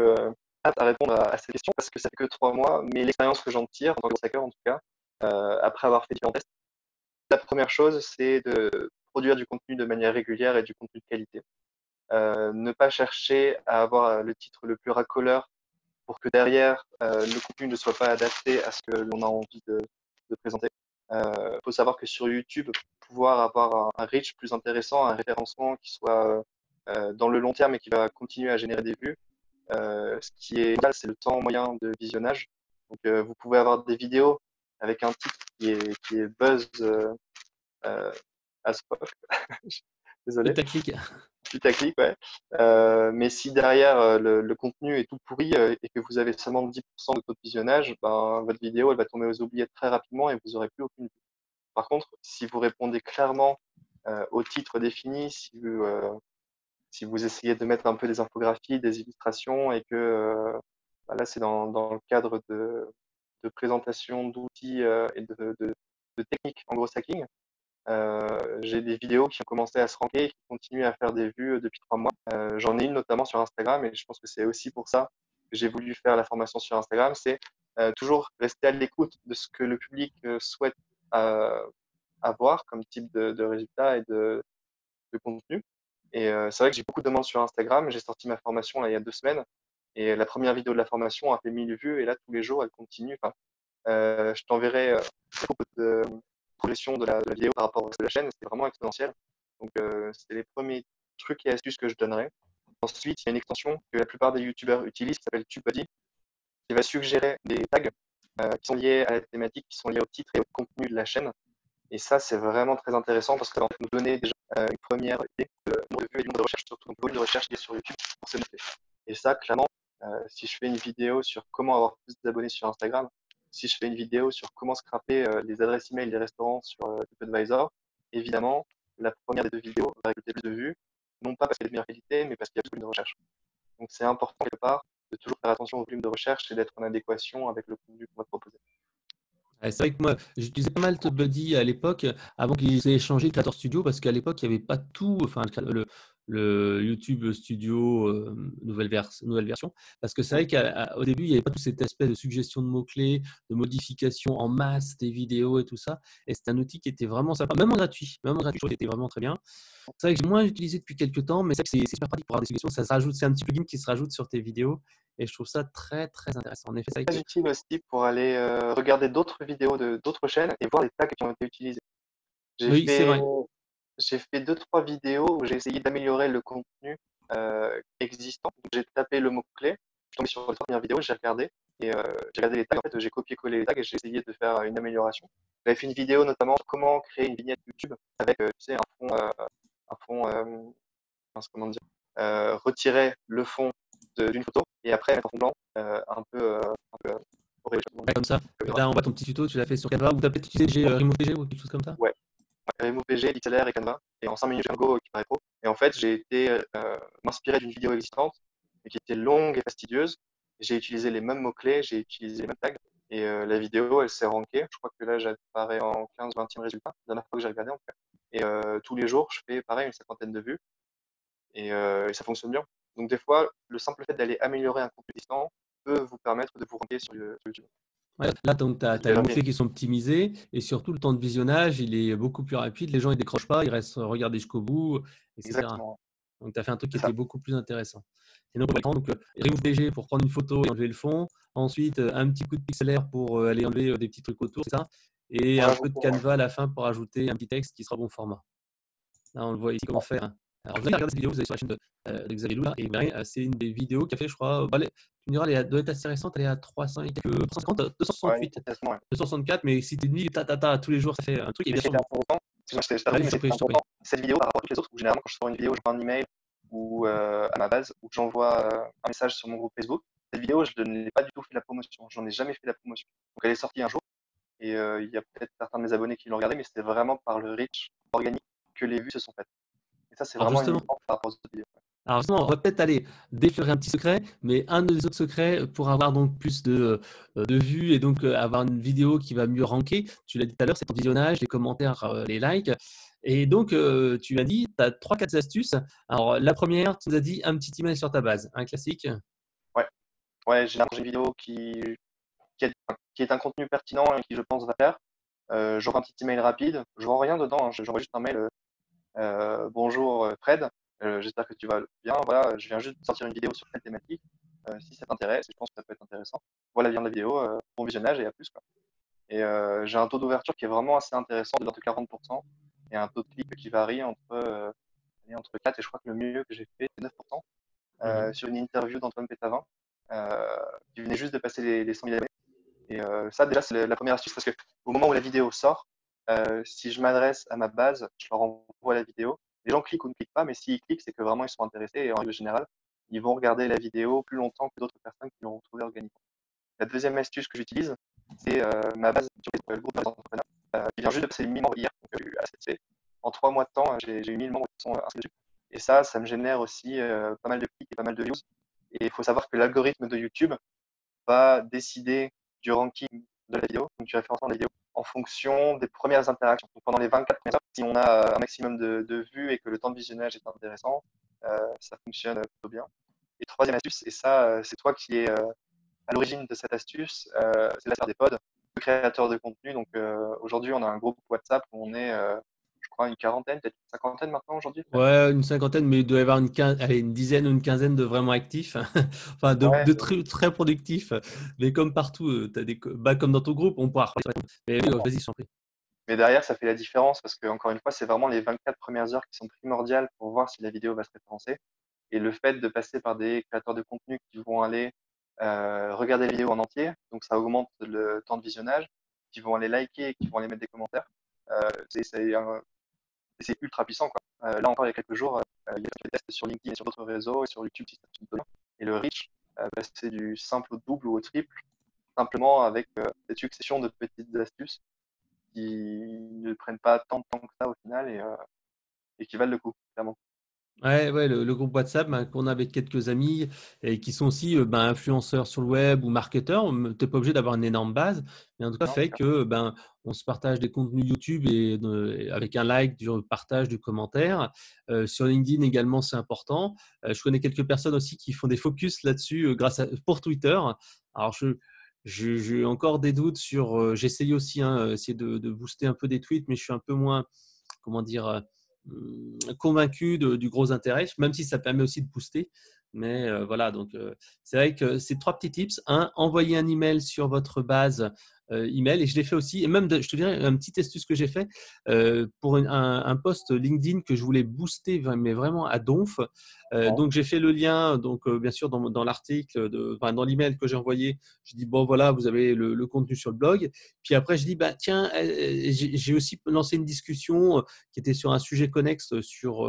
apte à répondre à cette question parce que ça fait que 3 mois, mais l'expérience que j'en tire, en tant que hacker en tout cas, après avoir fait différents tests, la première chose, c'est de produire du contenu de manière régulière et du contenu de qualité. Ne pas chercher à avoir le titre le plus racoleur pour que derrière, le contenu ne soit pas adapté à ce que l'on a envie de présenter. Il faut savoir que sur YouTube, pouvoir avoir un reach plus intéressant, un référencement qui soit dans le long terme et qui va continuer à générer des vues, ce qui est vital, c'est le temps moyen de visionnage. Donc, vous pouvez avoir des vidéos avec un titre qui est buzz as fuck. Désolé. Putaclic. Putaclic, ouais. Mais si derrière le contenu est tout pourri et que vous avez seulement 10% de taux de visionnage, votre vidéo elle va tomber aux oubliettes très rapidement et vous aurez plus aucune vue. Par contre, si vous répondez clairement au titre défini, si vous essayez de mettre un peu des infographies, des illustrations et que là c'est dans le cadre de présentation d'outils et de techniques en gros hacking, j'ai des vidéos qui ont commencé à se ranker et qui continuent à faire des vues depuis 3 mois. J'en ai une notamment sur Instagram et je pense que c'est aussi pour ça que j'ai voulu faire la formation sur Instagram. C'est toujours rester à l'écoute de ce que le public souhaite avoir comme type de résultats et de contenu. Et c'est vrai que j'ai beaucoup de demandes sur Instagram. J'ai sorti ma formation là, il y a 2 semaines et la première vidéo de la formation a fait 1000 vues et là tous les jours elle continue. Enfin, je t'enverrai beaucoup de progression de la vidéo par rapport à la chaîne, c'est vraiment exponentiel. Donc, c'est les premiers trucs et astuces que je donnerai. Ensuite, il y a une extension que la plupart des youtubeurs utilisent qui s'appelle TubeBuddy, qui va suggérer des tags qui sont liés à la thématique, qui sont liés au titre et au contenu de la chaîne. Et ça, c'est vraiment très intéressant parce que ça va nous donner déjà une première idée de nombre de vues et du nombre de recherches, surtout le volume de recherche qui est sur YouTube pour se montrer. Et ça, clairement, si je fais une vidéo sur comment avoir plus d'abonnés sur Instagram, si je fais une vidéo sur comment scraper les adresses email des restaurants sur TripAdvisor, évidemment, la première des 2 vidéos va récolter plus de vues, non pas parce qu'elle est de meilleure qualité, mais parce qu'il y a plus de volume de recherche. Donc c'est important quelque part de toujours faire attention au volume de recherche et d'être en adéquation avec le contenu qu'on va proposer. C'est vrai que moi, j'utilisais pas mal TubeBuddy à l'époque, avant qu'ils aient changé Creator Studio, parce qu'à l'époque, il n'y avait pas tout, enfin, le YouTube Studio nouvelle version. Parce que c'est vrai qu'au début, il n'y avait pas tout cet aspect de suggestion de mots-clés, de modification en masse des vidéos et tout ça. Et c'était un outil qui était vraiment sympa, même en gratuit. Même en gratuit, je trouve qu'il était vraiment très bien. C'est vrai que j'ai moins utilisé depuis quelques temps, mais c'est super pratique pour avoir des suggestions. Ça se rajoute, c'est un petit plugin qui se rajoute sur tes vidéos. Et je trouve ça très, très intéressant. En effet, c'est vrai Très que utile aussi pour aller regarder d'autres vidéos d'autres chaînes et voir les tags qui ont été utilisés. J'ai oui, c'est fait, vrai. j'ai fait 2-3 vidéos où j'ai essayé d'améliorer le contenu existant. J'ai tapé le mot-clé, je suis tombé sur les 3 premières vidéos, j'ai regardé et j'ai regardé les tags. En fait, j'ai copié-collé les tags et j'ai essayé de faire une amélioration. J'avais fait une vidéo notamment sur comment créer une vignette YouTube avec tu sais, un fond comment dire, retirer le fond d'une photo et après mettre en fond blanc un peu horrible. Ouais, comme ça. Là, on voit ton petit tuto, tu l'as fait sur Canva ou tu as peut-être utilisé RemotePG ou quelque chose comme ça? Ouais, MoPG, XLR et Canva. Et en 5 minutes, j'ai un Go qui paraît pro. en fait, j'ai été m'inspirer d'une vidéo existante, mais qui était longue et fastidieuse. J'ai utilisé les mêmes mots-clés, j'ai utilisé les mêmes tags. Et la vidéo, elle s'est rankée. Je crois que là, j'apparais en 15-20e résultat, la dernière fois que j'ai regardé en tout cas. Et tous les jours, je fais pareil, une cinquantaine de vues. Et ça fonctionne bien. Donc des fois, le simple fait d'aller améliorer un contenu existant peut vous permettre de vous ranker sur YouTube. Ouais, là, donc, tu as Je les verrai mots-clés bien. qui sont optimisés et surtout le temps de visionnage, il est beaucoup plus rapide. Les gens ne décrochent pas, ils restent regarder jusqu'au bout, etc. Exactement. Donc, tu as fait un truc qui C'est ça. était beaucoup plus intéressant. Et donc, Remove DG pour prendre une photo et enlever le fond. Ensuite, un petit coup de pixelaire pour aller enlever des petits trucs autour, c'est ça. Et Pour un peu de rajouter, ouais. Canva à la fin pour ajouter un petit texte qui sera bon format. Là, on le voit ici comment faire. Alors, vous allez regarder cette vidéo, vous allez sur la chaîne de Xavier Lou, là, et vous verrez, c'est une des vidéos qui a fait, je crois, tu me diras, elle doit être assez récente, elle est à 300 et quelques, 350, Ouais, 268, quasiment, ouais. 264, mais si tu dis tous les jours, ça fait un truc, et Mais bien ce qui sûr, était important, excuse-moi, je t'arrête, vas-y, mais ce qui était je t'en prie. important, cette vidéo par rapport à toutes les autres, où généralement quand je sors une vidéo, j'envoie un email ou à ma base, ou que j'envoie un message sur mon groupe Facebook. Cette vidéo, je ne l'ai pas du tout fait la promotion. J'en ai jamais fait la promotion. Donc elle est sortie un jour, et il y a peut-être certains de mes abonnés qui l'ont regardé, mais c'était vraiment par le reach organique que les vues se sont faites. Et ça, c'est Alors vraiment une justement, différence par rapport aux autres vidéos. on va peut-être aller déflorer un petit secret, mais un des autres secrets pour avoir donc plus de vues et donc avoir une vidéo qui va mieux ranker, tu l'as dit tout à l'heure, c'est ton visionnage, les commentaires, les likes. Et donc, tu m'as dit, tu as 3-4 astuces. Alors, la première, tu nous as dit un petit email sur ta base, un classique. Ouais, ouais, généralement, j'ai une vidéo qui est un contenu pertinent et qui, je pense, va faire. J'envoie un petit email rapide. Je vois rien dedans, hein. J'envoie juste un mail. Bonjour Fred, j'espère que tu vas bien. Voilà, je viens juste de sortir une vidéo sur telle thématique. Si ça t'intéresse, je pense que ça peut être intéressant. Voilà le lien de la vidéo, bon visionnage et à plus, quoi. Et j'ai un taux d'ouverture qui est vraiment assez intéressant, de l'ordre de 40%, et un taux de clic qui varie entre 4 et je crois que le mieux que j'ai fait, c'est 9%, Mhm. sur une interview d'Antoine Pétavin, euh, qui venait juste de passer les 100 000 abonnés. Et ça, déjà, c'est la première astuce parce que au moment où la vidéo sort, si je m'adresse à ma base, je leur envoie la vidéo. Les gens cliquent ou ne cliquent pas, mais s'ils cliquent, c'est que vraiment ils sont intéressés et en règle générale, ils vont regarder la vidéo plus longtemps que d'autres personnes qui l'ont retrouvée organiquement. La deuxième astuce que j'utilise, c'est ma base sur le groupe d'entrepreneurs qui vient juste de passer 1000 membres hier, donc je suis assez satisfait. En 3 mois de temps, j'ai eu 1000 membres qui sont inscrits dessus. Et ça me génère aussi pas mal de clics et pas mal de views. Et il faut savoir que l'algorithme de YouTube va décider du ranking de la vidéo, donc du référencement de la vidéo, en fonction des premières interactions. Donc pendant les 24 premières heures, si on a un maximum de vues et que le temps de visionnage est intéressant, ça fonctionne plutôt bien. Et troisième astuce, et ça, c'est toi qui es à l'origine de cette astuce, c'est la sphère des pods, de créateurs de contenu. Donc aujourd'hui, on a un groupe WhatsApp où on est, je crois, une quarantaine, peut-être une cinquantaine maintenant aujourd'hui. Ouais, une cinquantaine, mais il doit y avoir allez, une dizaine ou une quinzaine de vraiment actifs, enfin Ouais, de très, très productifs. Mais comme partout, t'as comme dans ton groupe, on pourra reparler. Mais oui, vas-y, je t'en prie. mais derrière, ça fait la différence parce que, encore une fois, c'est vraiment les 24 premières heures qui sont primordiales pour voir si la vidéo va se référencer. Et le fait de passer par des créateurs de contenu qui vont aller regarder la vidéo en entier, donc ça augmente le temps de visionnage, qui vont aller liker et qui vont aller mettre des commentaires, c'est ultra puissant, quoi. Là encore, il y a quelques jours, il y a des tests sur LinkedIn et sur d'autres réseaux et sur YouTube si ça fonctionne bien. Et le reach, passer du simple au double ou au triple, simplement avec cette succession de petites astuces qui ne prennent pas tant de temps que ça au final et qui valent le coup, clairement. Ouais, ouais, le groupe WhatsApp qu'on a avec quelques amis et qui sont aussi influenceurs sur le web ou marketeurs. Tu n'es pas obligé d'avoir une énorme base, mais en tout cas, Non, c'est fait clair. que on se partage des contenus YouTube et avec un like, du partage, du commentaire. Sur LinkedIn également, c'est important. Je connais quelques personnes aussi qui font des focus là-dessus pour Twitter. Alors, j'ai encore des doutes sur. J'essaye aussi, essayer de booster un peu des tweets, mais je suis un peu moins, comment dire, convaincu du gros intérêt, même si ça permet aussi de booster. Mais voilà, donc c'est vrai que c'est 3 petits tips. Un, envoyer un email sur votre base email, et je l'ai fait aussi. Et même, je te dirais, un petit astuce que j'ai fait pour un post LinkedIn que je voulais booster, mais vraiment à donf. Ouais. Donc j'ai fait le lien, donc bien sûr dans l'article, dans l'email que j'ai envoyé, je dis bon voilà, vous avez le contenu sur le blog. Puis après je dis bah tiens, j'ai aussi lancé une discussion qui était sur un sujet connexe sur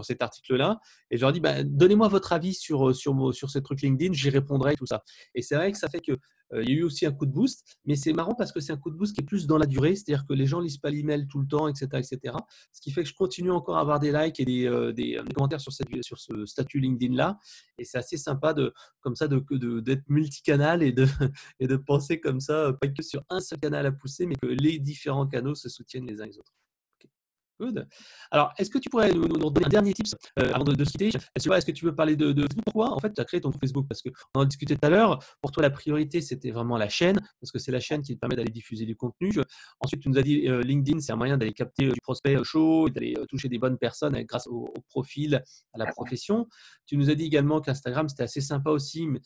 cet article-là. Et je leur dis, bah, donnez-moi votre avis sur ces trucs LinkedIn, j'y répondrai, tout ça. Et c'est vrai que ça fait que il y a eu aussi un coup de boost, mais c'est marrant parce que c'est un coup de boost qui est plus dans la durée, c'est-à-dire que les gens lisent pas l'email tout le temps, etc., etc. Ce qui fait que je continue encore à avoir des likes et des commentaires sur ce statut LinkedIn-là. Et c'est assez sympa comme ça d'être multicanal et de penser comme ça, pas que sur un seul canal à pousser, mais que les différents canaux se soutiennent les uns les autres. Ok. Good. Alors, est-ce que tu pourrais nous donner un dernier tips avant de se quitter? Est-ce que tu veux parler de Facebook? Pourquoi en fait tu as créé ton compte Facebook? Parce qu'on en discutait tout à l'heure. Pour toi, la priorité, c'était vraiment la chaîne, parce que c'est la chaîne qui te permet d'aller diffuser du contenu. Ensuite, tu nous as dit LinkedIn, c'est un moyen d'aller capter du prospect chaud, et d'aller toucher des bonnes personnes grâce au profil, à la profession. Tu nous as dit également qu'Instagram, c'était assez sympa aussi, mais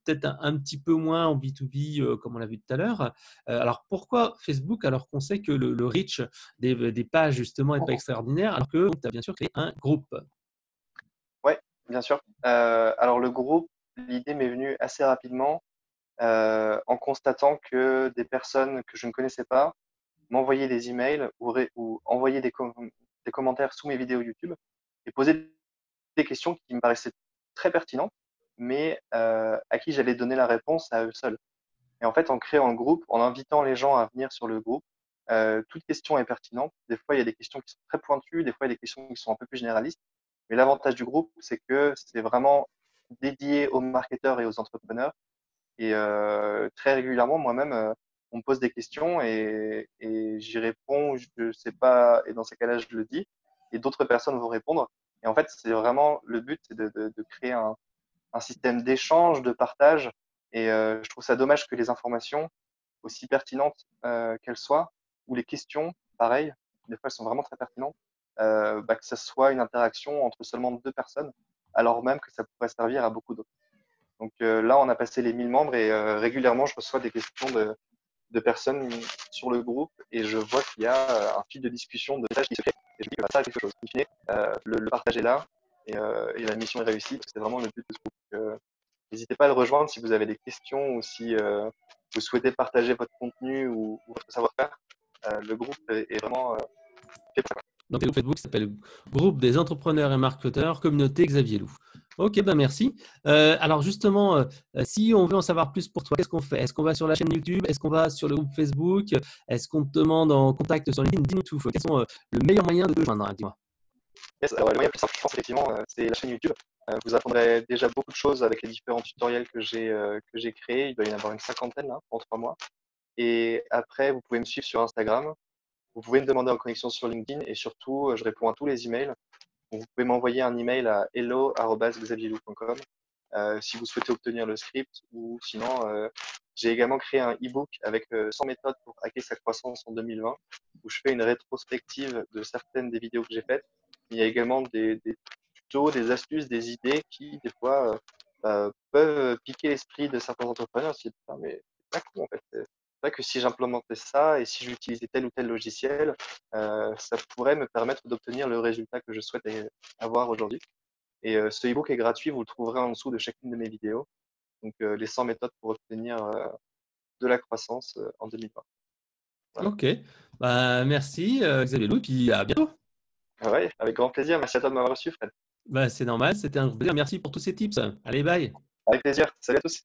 peut-être un petit peu moins en B2B, comme on l'a vu tout à l'heure. Alors, pourquoi Facebook, alors qu'on sait que le reach des pages justement n'est pas extraordinaire, alors que tu as bien sûr créé un groupe? Ouais, bien sûr. Alors le groupe, l'idée m'est venue assez rapidement en constatant que des personnes que je ne connaissais pas m'envoyaient des emails ou envoyaient des commentaires sous mes vidéos YouTube et posaient des questions qui me paraissaient très pertinentes, mais à qui j'allais donner la réponse à eux seuls. Et en fait, en créant un groupe, en invitant les gens à venir sur le groupe, toute question est pertinente. Des fois, il y a des questions qui sont très pointues, des fois, il y a des questions qui sont un peu plus généralistes. Mais l'avantage du groupe, c'est que c'est vraiment dédié aux marketeurs et aux entrepreneurs. Et très régulièrement, moi-même, on me pose des questions et j'y réponds, je ne sais pas, et dans ces cas-là, je le dis. Et d'autres personnes vont répondre. Et en fait, c'est vraiment le but, c'est de créer un système d'échange, de partage. Et je trouve ça dommage que les informations, aussi pertinentes qu'elles soient, ou les questions, pareil, des fois elles sont vraiment très pertinentes, bah, que ce soit une interaction entre seulement deux personnes, alors même que ça pourrait servir à beaucoup d'autres. Donc là, on a passé les 1000 membres et régulièrement, je reçois des questions de personnes sur le groupe et je vois qu'il y a un fil de discussion, de messages qui se crée. Et je me dis que bah, ça a quelque chose. In fine, le partage est là et la mission est réussie. C'est vraiment le but de ce groupe. N'hésitez pas à le rejoindre si vous avez des questions ou si vous souhaitez partager votre contenu ou votre savoir-faire. Le groupe est vraiment fait pour ça. Donc, le Facebook s'appelle Groupe des entrepreneurs et marketeurs, communauté Xavier Loup. Ok, ben merci. Alors justement, si on veut en savoir plus pour toi, qu'est-ce qu'on fait? Est-ce qu'on va sur la chaîne YouTube? Est-ce qu'on va sur le groupe Facebook? Est-ce qu'on te demande en contact sur LinkedIn? Dis-nous tout. Quels sont le meilleur moyen de te joindre? Dis-moi. Yes, alors, le moyen le plus simple, je pense, effectivement, c'est la chaîne YouTube. Vous apprendrez déjà beaucoup de choses avec les différents tutoriels que j'ai créés. Il doit y en avoir une cinquantaine là, en 3 mois. Et après, vous pouvez me suivre sur Instagram. Vous pouvez me demander en connexion sur LinkedIn et surtout, je réponds à tous les emails. Donc, vous pouvez m'envoyer un email à hello@xavierlou.com si vous souhaitez obtenir le script ou sinon, j'ai également créé un e-book avec 100 méthodes pour hacker sa croissance en 2020 où je fais une rétrospective de certaines des vidéos que j'ai faites. Il y a également des tutos, des astuces, des idées qui, des fois, peuvent piquer l'esprit de certains entrepreneurs. Se disent, ah, mais c'est pas cool en fait. C'est vrai que si j'implémentais ça et si j'utilisais tel ou tel logiciel, ça pourrait me permettre d'obtenir le résultat que je souhaite avoir aujourd'hui. Et ce e-book est gratuit, vous le trouverez en dessous de chacune de mes vidéos. Donc les 100 méthodes pour obtenir de la croissance en 2020. Voilà. Ok, bah, merci Xavier Loup, et puis à bientôt. Ouais, avec grand plaisir. Merci à toi de m'avoir reçu, Fred. Bah, c'est normal, c'était un plaisir. Merci pour tous ces tips. Allez, bye. Avec plaisir. Salut à tous.